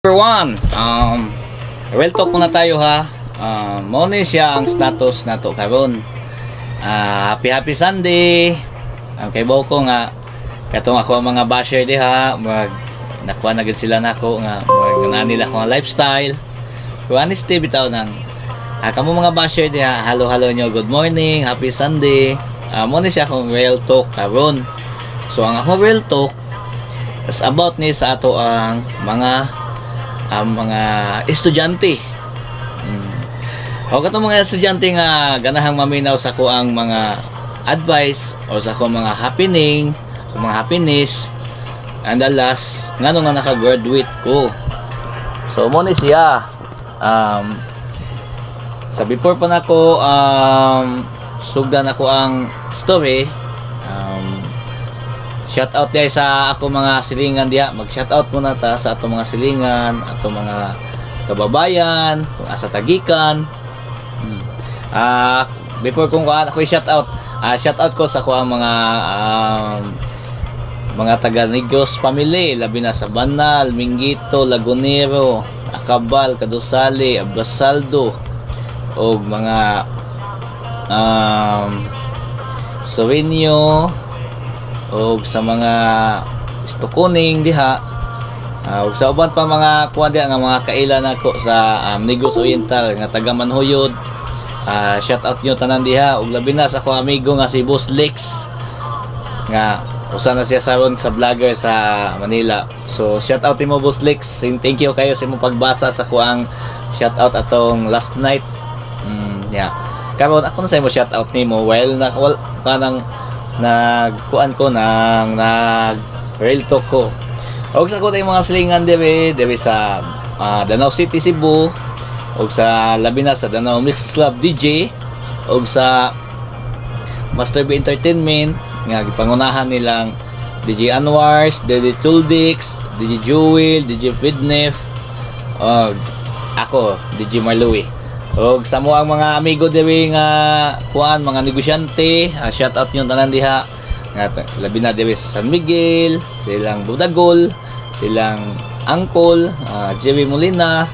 Number one, real talk muna tayo ha. Mao ni siya ang status nato karon. Happy Sunday. Kay ko nga katong ako ang mga basher diha, nakuha na gid sila nako nga mag nila ko ang lifestyle. Kung honesty bitaw nang kamo mga basher diha, halo nyo, good morning, happy Sunday. Mao ni siya akong real talk karon. So ang ako real talk is about ni sa ato ang mga estudyante. O katong mga estudyante nga ganahang maminaw sa ko ang mga advice o sa ko mga happening, o mga happiness, and the last ngano nga naka-graduate ko. So mo ni siya sa before pa nako sugdan ako ang story. Shout out guys sa ako mga silingan diha. Mag-shout out muna ta sa ato mga silingan, ato mga kababayan, kung asa tagikan. Before kung ako i-shout out, shout out ko sa ko ang mga taga Negros family, labi na sa Banal, Minguito, Lagunero, Acabal, Cadusali, Abrasaldo, o mga Sovenio, o sa mga Istokuning diha, o sa uban pa mga kuan diha nga mga kaila nako sa Negros Oriental nga taga Manhuyod. Shout out nyo tanan diha, ug labi na sa ko amigo nga si Boss Lex nga usa na siya saron sa vlogger sa Manila. So shout out mo Boss Lex, thank you kayo sa imong pagbasa sa ko ang shout out atong last night. Karon ako na sa imo shout out nimo while kanang nagkuan ko nang real talk ko. Og sa ko tay mga silingan diri sa Danau City, Cebu, og sa labi na sa Danau Mix Club DJ, og sa Master B Entertainment nga gipangunahan nilang DJ Anwars, DJ Tuldix, DJ Jewel, DJ Fidnef, og ako DJ Marlowe. Og sa mo ang mga amigo diri nga kuan mga negosyante, shout out nyo tanan diha nga labi na diri sa San Miguel, silang Budagol, silang Angkol, Jerry Molina,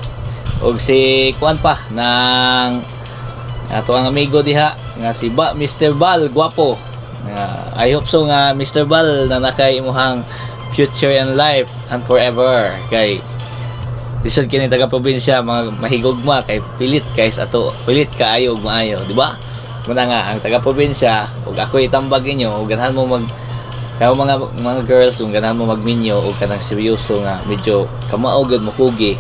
og si kuan pa nang ato ang amigo diha nga si Mr. Bal Guapo. I hope so nga Mr. Bal na nakay imuhang future and life and forever kay lisod kini taga probinsya mga mahigugma kay pilit guys ato pilit kaayo ug maayo, di ba? Muna nga ang taga probinsya ug ako itambag inyo ug ganahan mo kayo mga girls ug ganahan mo magminyo ug kanang seryoso nga medyo kamao gyud mo kugi.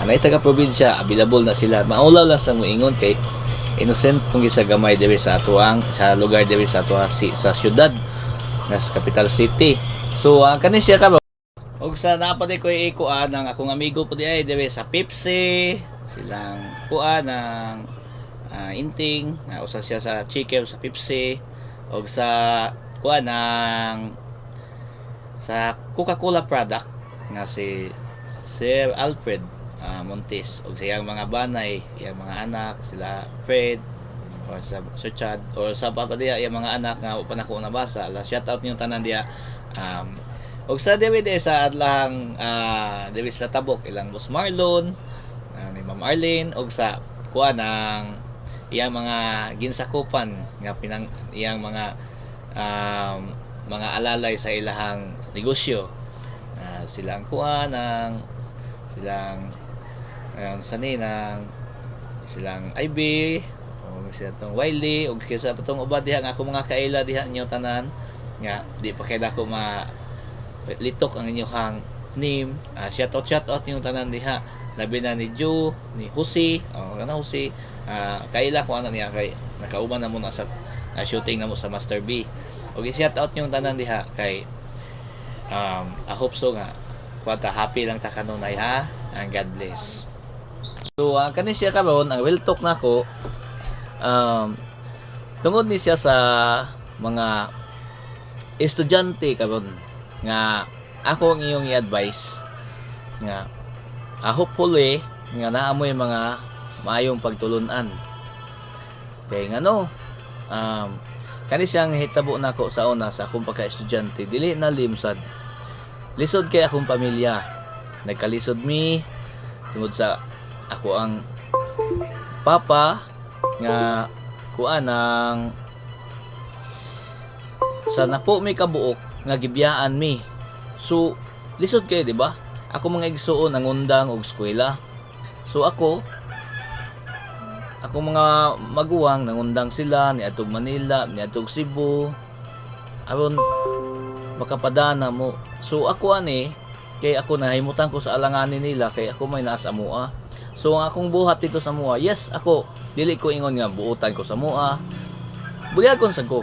Anay taga probinsya available na sila. Maulaw lang sa moingon kay innocent kung sa gamay diri sa atuang sa lugar diri sa ato sa syudad nga sa capital city. So kani siya ka og sa napadi ko ikuan ang akong amigo po di ay diri sa Pepsi silang kuan ng inting usa siya sa chicken sa Pepsi og sa kuan ng sa Coca-Cola product nga si Sir Alfred Montes og siyang mga banay iyang mga anak sila Fred o sa Sir Chad o sa papa diya iyang mga anak nga pa nako nabasa shout out niyo tanan diya. Og sa diri sa adlang diri sa Tabok ilang Boss Marlon ni Ma'am Arlene og sa kuan ng iyang mga ginsakupan nga iyang mga alalay sa ilahang negosyo. Silang kuan ng silang silang IB o sila tong Wiley og kisa patong ubad diha nga ako mga kaila diha inyo tanan nga di pa kay dako litok ang inyong name. Shout out yung tanan diha labi na ni Joe ni Jose kana Jose kaila ko ana niya kay nakauban na mo na sa shooting na mo sa Master B. Okay, shout out yung tanan diha kay I hope so nga kwanta happy lang ta kanunay ha and God bless. So kani siya karon ang real talk nako tungod ni siya sa mga estudyante karon nga ako ang iyong i-advise nga hopefully nga naamoy mga maayong pagtulunan kay ngano kani siyang hitabo nako sa una sa akong pagka-estudyante dili na limsad lisod kay akong pamilya nagkalisod mi tungod sa ako ang papa nga kuan ang sa napo mi kabuok nga gibiyaan mi. So lisod kay di ba? Ako mga igsuon ang undang og eskwela. So ako mga maguwang nangundang sila ni atog Manila, ni atog Cebu aron makapadana mo. So ako ani kay ako nahimutan ko sa alanganin nila kay ako may naas amua. So ang akong buhat dito sa mua, yes ako dili ko ingon nga buutan ko sa mua. Bulyagon sa ko.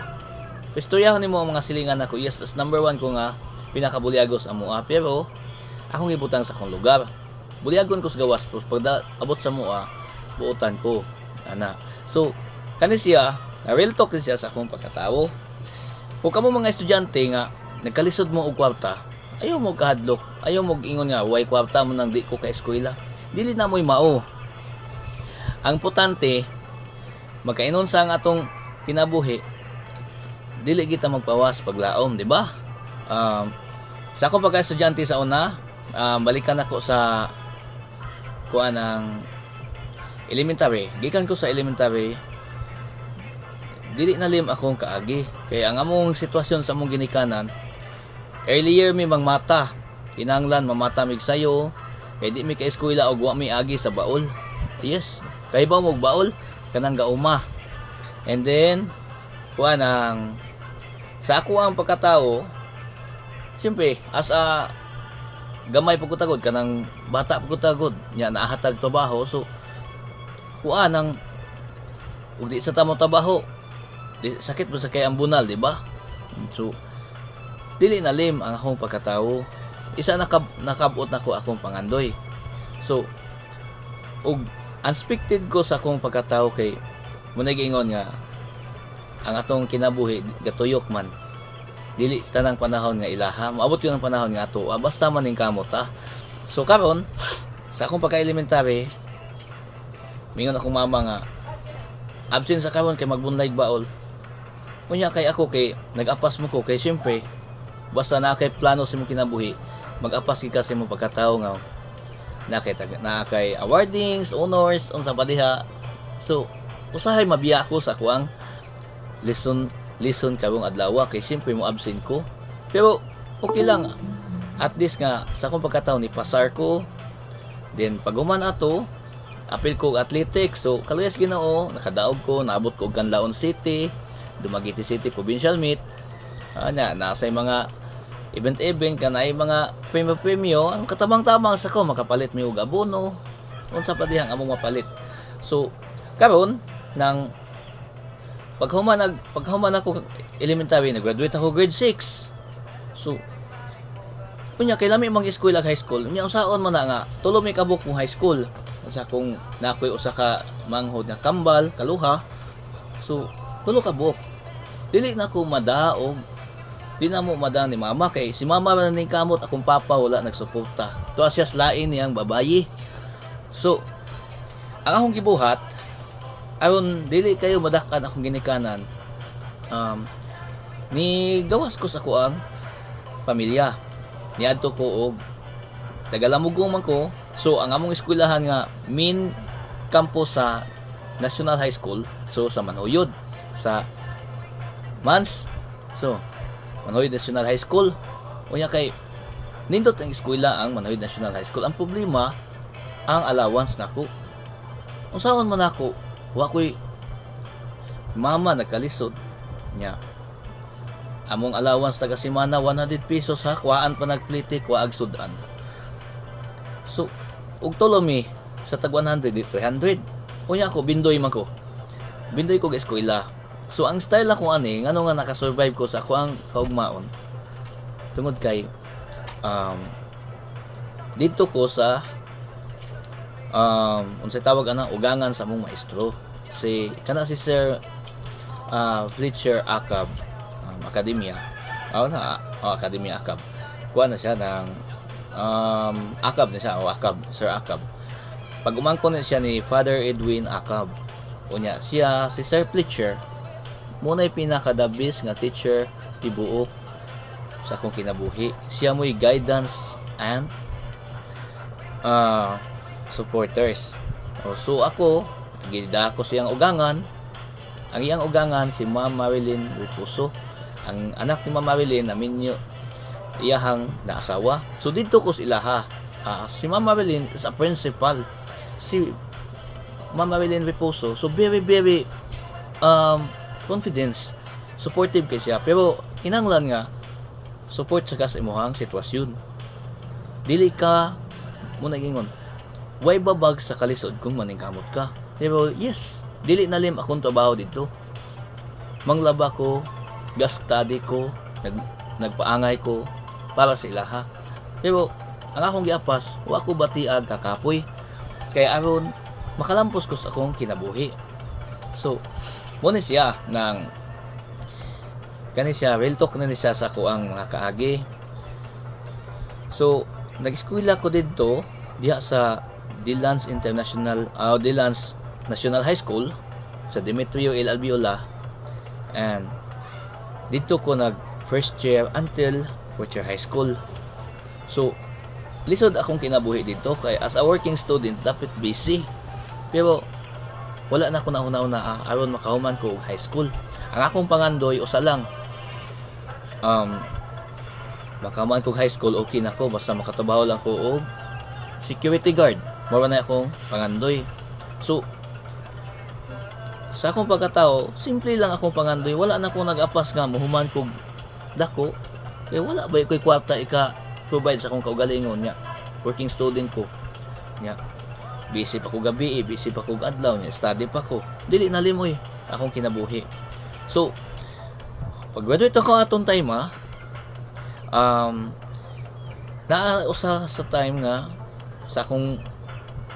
Istoryahon nimo ang mga silingan ako. Yes, that's number 1 ko nga pinakabulyagos ang mua. Pero akong ibutang sa akong lugar. Bulyagon ko sa gawas pag abot sa mua, buutan ko. Ana. So kani siya, real talk siya sa akong pagkatao. Kung kamo mga estudyante nga nagkalisod mo og kwarta, ayaw mo kahadlok, ayaw mo ingon nga way kwarta mo nang di ko ka eskwela. Dili na mo'y mao. Ang importante magkainon sa atong kinabuhi, dili kita magpawas paglaom, di ba? Sa akong pagka-estudyante sa una, balikan ako sa kuan ang elementary. Gikan ko sa elementary, dili na lim akong kaagi. Kaya ang among sitwasyon sa among ginikanan, earlier mi mangmata. Kinanglan mamata mig sayo. Kay di mi ka eskwela og wa mi agi sa baol. Yes, kay ba mo baol kanang gauma. And then kuan ang sa ako ang pagkatao, siyempre as a gamay pagkutagod kanang bata pagkutagod nya naahatag trabaho. So kuan ang ug di sa tamo trabaho, di sakit mo sa kay ambunal, di ba? So dili na lim ang akong pagkatao. Isa nakabot na ko akong pangandoy. So ug unexpected ko sa akong pagkatao kay muna giingon nga ang atong kinabuhi gatuyok man. Dili tanang panahon nga ilaha, maabot yun ang panahon nga ato. Basta man ning kamot ha. So karon sa akong pagka-elementary, mingon akong mama nga absent sa karon kay magbunlay baol. Unya kay ako kay nag-apas mo ko kay syempre basta na kay plano sa imong kinabuhi, mag-apas gid kasi mo pagkatao nga na kay awardings, honors unsa pa diha. So usahay mabiya ko sa kuang listen karong adlaw kay syempre mo absent ko. Pero okay lang, at least nga sa akong pagkatao ni pasar ko. Then pag human ato apil ko athletics. So kaluyas Ginoo, nakadaog ko, naabot ko og Canlaon City, Dumaguete City provincial meet. Nasa mga event kanay mga premyo ang katabang-tabang sa ko makapalit mi og abono unsa pa dihang among mapalit. So karon nang paghuman ako elementary, nag-graduate ako grade 6. So kunya kay lami mang eskwela high school, unya usaon man na nga tulo mi kabuk mo high school sa kung nakoy usa ka manghod nga kambal kaluha. So tulo ka buok, dili na ko madaog, di na mo madan ni mama kay si mama man ning kamot, akong papa wala nagsuporta. Tuwa siya lain niyang babayi. So ang akong gibuhat aron dili kayo madakan akong ginikanan, ni gawas ko sa kuang pamilya, niadto ko og Tagalamugong man ko. So ang among eskwelahan nga main campus sa National High School, so sa Manuyod sa Mans. So Manuyod National High School, unya kay nindot ang eskwela ang Manuyod National High School. Ang problema ang allowance nako. Unsaon man ako, wa koy mama nagkalisod nya. Among allowance taga semana 100 pesos ha, kuhaan pa nagplitik, waag sudan. So ug tulomi sa tag 100 300. Unya ako bindoy man ko. Bindoy ko ga eskwela. So ang style ako ani ngano nga naka-survive ko sa ako ang kaugmaon. Tungod kay dito ko sa unsay tawag ana ugangan sa among maestro. Si kana si Sir Fletcher Akab Academia. Academia Akab. Kuha na siya ng Akab na siya, Akab, Sir Akab. Pag umangkon na siya ni Father Edwin Akab. Unya siya si Sir Fletcher muna'y pinaka-the-best nga teacher tibuok sa akong kinabuhi. Siya mo'y guidance and ah, supporters. So ako, gida ko siyang ugangan. Ang iyang ugangan si Ma'am Marilyn Repuso. Ang anak ni Ma'am Marilyn namin iyahang naasawa. So dito ko sila ha. Si Ma'am Marilyn is a principal. Si Ma'am Marilyn Repuso, so very confidence, supportive kay siya. Pero kinahanglan nga support sa imuhang sitwasyon. Dili ka mo nagingon way babag sa kalisod kung maningkamot ka. Pero yes, dili na lim akong trabaho dito. Manglaba ko, gas study ko, nagpaangay ko para sa ilaha. Pero ang akong giapas, wa ko batiag kakapoy. Kaya aron makalampos ko sa akong kinabuhi. So, muna siya ng kani siya, real talk na siya sa ako ang mga kaagi. So, nag-eskwela ko dito diha sa Dillans National High School sa Demetrio L. Albiola, and dito ko nag first year until fourth year high school. So, lisod akong kinabuhi dito kay as a working student dapat busy. Pero wala na ko nauna aron makahuman ko og high school. Ang akong pangandoy usa lang. Makahuman ko og high school, okay na ko basta makatrabaho lang ko og security guard. Mao na akong pangandoy. So sa akong pagkatao, simple lang akong pangandoy. Wala na ko nag-apas nga mohuman ko dako. Kaya wala ba ko'y kwarta provide sa akong kaugalingon nga. Working student ko. Nga. Busy pa ko gabi, busy pa ko adlaw, study pa ko. Dili na limoy akong kinabuhi. So, pag graduate ako atong time usa sa time nga sa akong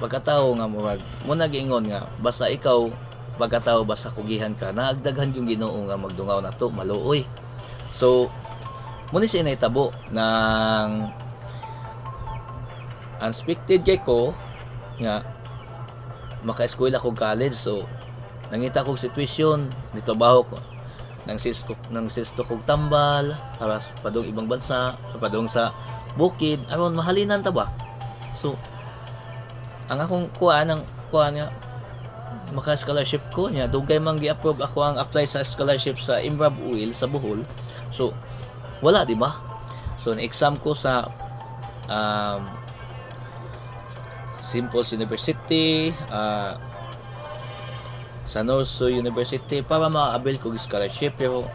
pagkatao nga mo nag-ingon nga basta ikaw pagkatao basta kugihan ka, naagdaghan yung Ginoo nga magdungaw na to, maluoy. So, muna siya naitabo ng unexpected kay ko nga maka-eskwela ko college. So nangita kong sitwasyon dito baho ko nang sisto kog tambal para padung ibang bansa, padung sa bukid aron mahalinan ta ba. So ang akong kuha nga maka-scholarship ko niya dugay man gi-approve ako ang apply sa scholarship sa Imrab Uil sa Bohol. So wala, di ba? So na-exam ko sa Simples University, sa Norso University para ma-avail ko scholarship. Pero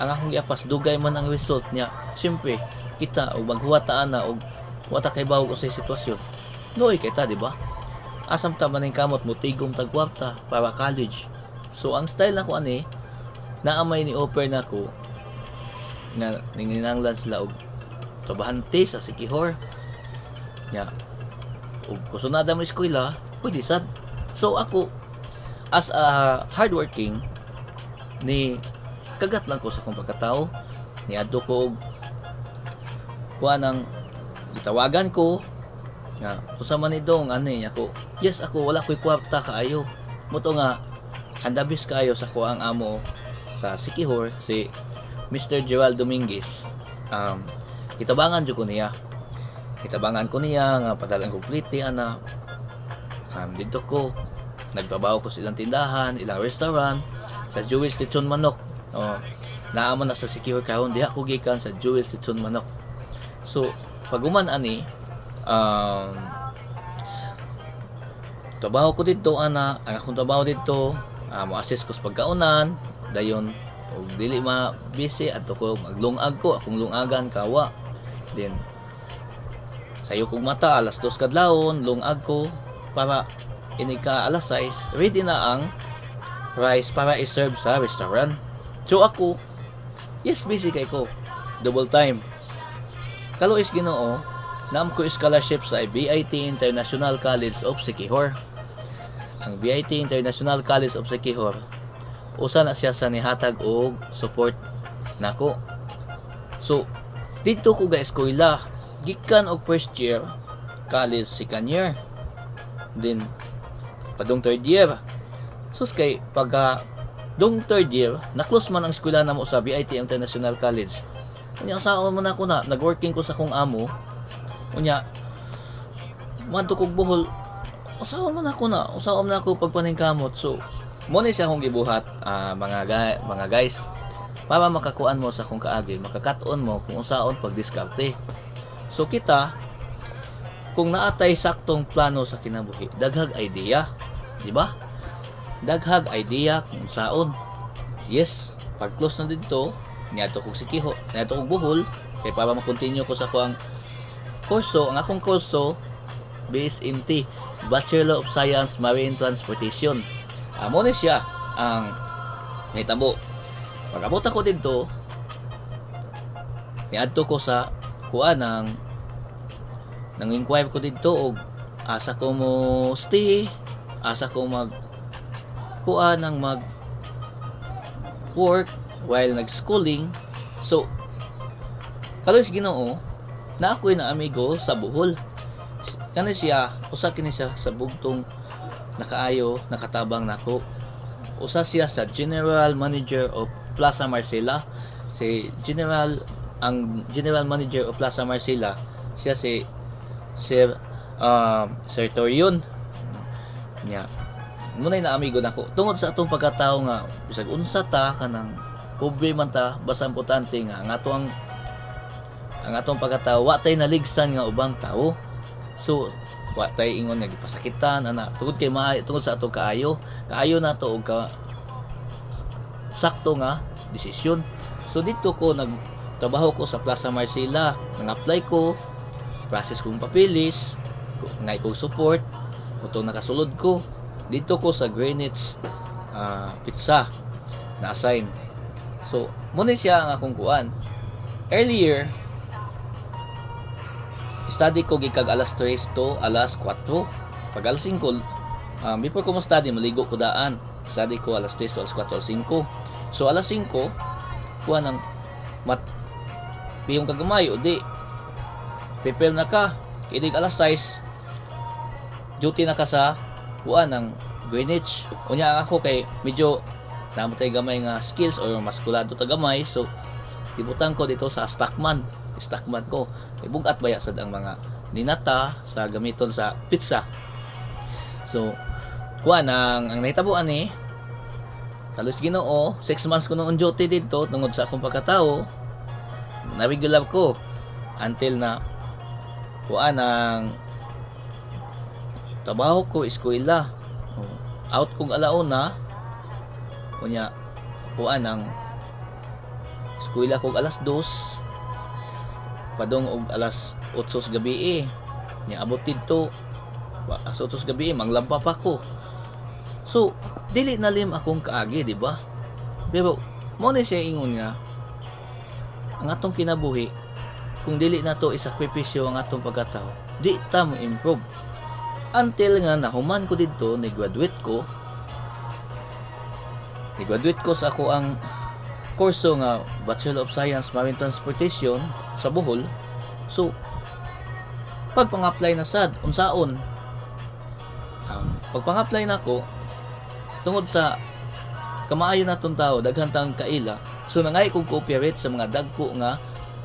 ang akong giapas dugay man ang result niya. Siyempre kita og maghuwataan na og wata kay bawo ko sa sitwasyon. Noy kita, di ba? Asam ta maning kamot mo tigom tagwarta para college. So ang style nako ani naamay ni offer nako na ninginanglan sila og trabahante sa Sikihor. Ya. Ug kusunada mo eskwela, pwede sad. So ako as a hardworking ni kagat lang ko sa akong pagkatao, niadto ko og kuha nang itawagan ko nga usa man ni dong ani ako. Yes, ako wala ko'y kwarta kaayo. Moto nga handabis kaayo sa ko ang amo sa Sikihor si Mr. Joel Dominguez. Kitabangan jud ko niya. Kitabangan ko niya nga padalan ko pliti ana. Dito ko nagtrabaho ko sa ilang tindahan, ilang restaurant sa Jewel's Lechon Manok. Naaman na sa Sikihor kahon diha ko gikan sa Jewel's Lechon Manok. So paguman ani trabaho ko dito ana, ang akong trabaho dito mo-assist ko sa pagkaunan dayon og dili busy adto ko maglungag ko akong lungagan kawa. Then sayo kog mata alas 2 kadlawon lungag ko para inika alas 6 ready na ang rice para i-serve sa restaurant. So ako yes, busy kay ko double time. Kalois Ginoo naam ko scholarship sa BIT International College of Sikihor. Ang BIT International College of Sikihor usa na siya sa nihatag og support nako. So dito ko ga eskwela gikan og first year college second year, then padung third year. So kay pagka dong third year na-close man ang eskwela namo sa BIT International College. Unya saon man ako na nagworking ko sa kong amo. Unya madto kog buhol, usaon man ako pagpaningkamot. So mo ni siya akong gibuhat, mga guys, para makakuan mo sa akong kaagi, makakaton mo kung unsaon pagdiskarte. So kita, kung naatay saktong plano sa kinabuhi, daghag idea, di ba? Daghag idea kung unsaon. Yes, pag close na dito, niadto kog sikiho, niadto kog buhol, kay para ma-continue ko sa akong kurso. Ang akong kurso BSMT, Bachelor of Science Marine Transportation. Amo ni siya ang nahitabo. Pag-abot ako dito, niadto ko sa kuan nang inquire ko dito og asa ko mo stay, asa ko mag kuan nang mag work while nag-schooling. So kalos Ginoo na ako'y na amigo sa Bohol. Kani siya, usa kini siya sa bugtong nakaayo, nakatabang nako. Usa siya sa General Manager of Plaza Marcela. Ang General Manager of Plaza Marcela, siya si Sir Torion. Nya, munay na amigo nako. Tungod sa atong pagkatao nga bisag unsa ta kanang pobre man ta, basta importante nga ang atong pagkatao wa tay naligsan nga ubang tao. So wa tay ingon nga gipasakitan ana tungod kay tungod sa atong kaayo na to og sakto nga desisyon. So dito ko nagtrabaho ko sa Plaza Marcela, nang-apply ko, process kong papilis, ngay kong support, ito nakasulod ko. Dito ko sa Greenwich Pizza na-assign. So muna siya ang akong kuan. Earlier study ko gikag alas 3 to alas 4. Pag alas 5, before ko mo-study, maligo ko daan. Study ko alas 3 to alas 4, alas 5. So alas 5, kuha ng piyong kagamay, o di, prepare na ka. Kidig alas 6, duty na ka sa kuha ng Greenwich. Unya ako kay medyo namatay gamay nga skills or maskulado ta gamay. So ibutan ko dito sa Stockman ko. Ibugat baya sad ang mga ninata sa gamiton sa pizza. So kuha ang nahitabuan ni kalos Ginoo, 6 months ko nung on duty dito tungod sa akong pagkatao. Na-regular ko until na kuha ang trabaho ko, eskwela. Out kong alauna, kunya kuha ng eskwela ko alas 2, padong og alas 8 sa gabi nya abot dito alas 8 sa gabi manglampa pa ko. So dili na lim akong kaagi, di ba? Pero mo ni siya ingon nga ang atong kinabuhi, kung dili na to isakripisyo ang atong pagkatao, di ta mo improve. Until nga nahuman ko dito, ni-graduate ko sa ako ang kurso nga Bachelor of Science Marine Transportation sa Bohol. So pag pang-apply na sad unsaon, pag pang-apply na ko tungod sa kamaayo natong tao, daghan tang kaila. So nangay kong cooperate sa mga dagko nga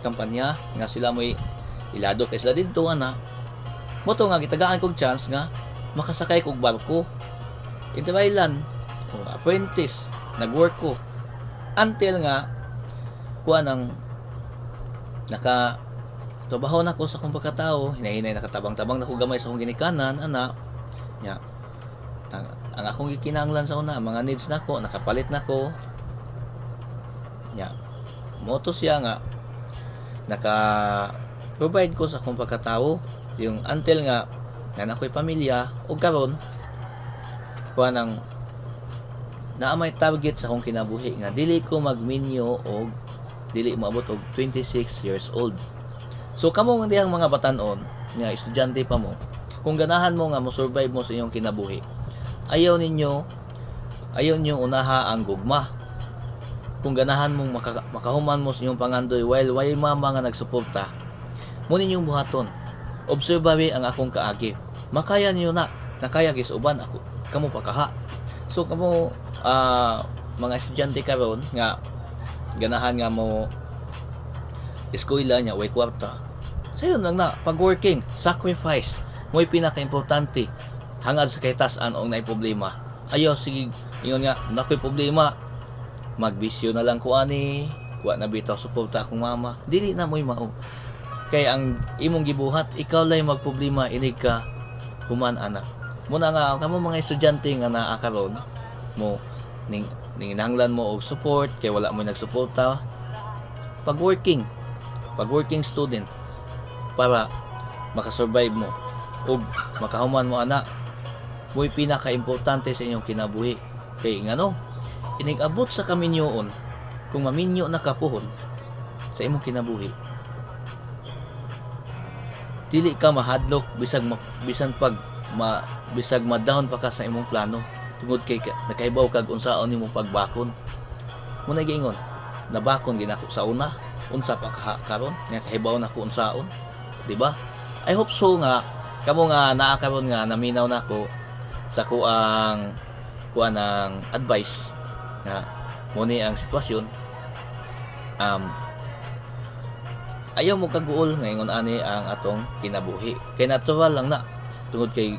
kampanya nga sila mo'y ilado kay sila dito ana. Moto nga gitagaan kog chance nga makasakay kog barko. Interailan o apprentice, nag-work ko until nga kuha ng trabaho na ko sa akong pagkatao, hinahinay nakatabang-tabang na ko gamay sa akong ginikanan ana nya. Ang akong gikinahanglan sa una, mga needs nako, nakapalit nako nya. Moto siya nga naka-provide ko sa akong pagkatao, yung until nga ako'y pamilya o karon kuha ng naa may target sa akong kinabuhi nga dili ko magminyo o dili moabot og 26 years old. So kamo nga diyang mga batanon nga estudyante pa mo, kung ganahan mo nga mo survive mo sa iyong kinabuhi, ayaw ninyo unaha ang gugma. Kung ganahan mong makahuman mo sa iyong pangandoy while way mama nga nagsuporta, mo ninyong buhaton. Obserbawi ang akong kaagi. Makaya niyo nakaya gis uban ako kamo pakaha. So kamo mga estudyante karon nga ganahan nga mo eskwela nya way kwarta, sayon lang na pag working, sacrifice mo'y pinaka-importante hangad sa kahitasan og naay problema. Ayaw sige ingon nga nakoy problema, magbisyo na lang ko ani, wa na bitaw suporta akong mama. Dili na mo'y mao. Kay ang imong gibuhat, ikaw lay magproblema inig ka human anak. Muna nga kamo mga estudyante nga naa karon mo ning hinahanglan mo og support kay wala mo nagsuporta pag working student para makasurvive mo ug makahuman mo anak. Mo'y pinaka-importante sa inyong kinabuhi. Kay ngano, inig abot sa kaminyoon, kung maminyo na kapuhon sa imong kinabuhi, dili ka mahadlok bisag madahon pa ka sa imong plano tungod kay nakahibaw kag unsaon imong pagbakon. Muna giingon, nabakon ginako sa una, unsa pa karon nga kahibaw na ko unsaon, di ba? I hope so nga kamo nga naa karon nga naminaw nako sa kuang ng advice nga muni ang sitwasyon. Ayaw mo kaguol ngayon ani ang atong kinabuhi. Kay natural lang na tungod kay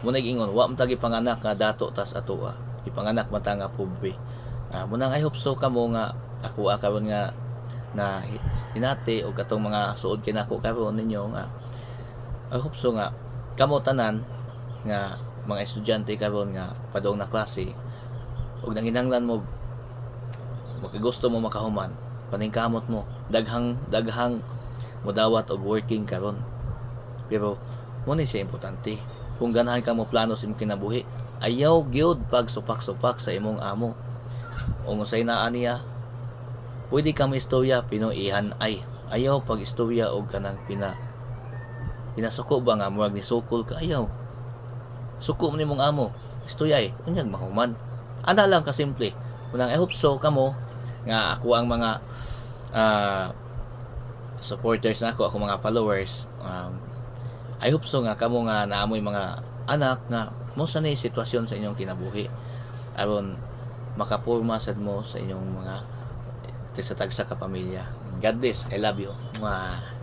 muna giingon wa man tagi panganak nga dato tas atoa. Ipanganak man ta nga pobre. Muna I hope so kamo nga ako karon nga na hinati o katong mga suod kinako karon ninyo nga I hope so nga kamo tanan nga mga estudyante karon nga padong na klase ug nanginahanglan mo makagusto mo makahuman paningkamot mo daghang mo dawat og working karon, pero mo ni siya importante kung ganahan ka mo plano sa imong kinabuhi. Ayaw gyud pag supak-supak sa imong amo o unsay naa niya pwede ka mo istorya pinuihan ay ayaw pag istorya og kanang pinasuko ba nga murag ni sukol ka. Ayaw suko mo nimong amo istoyay unyag mahuman ana lang ka simple. Unang I hope so kamo nga ako ang mga supporters nako, ako mga followers, I hope so nga kamo nga naamoy mga anak nga mo sa ni sitwasyon sa inyong kinabuhi aron makapurma sad mo sa inyong mga sa tagsa ka pamilya. God bless. I love you. Mwah.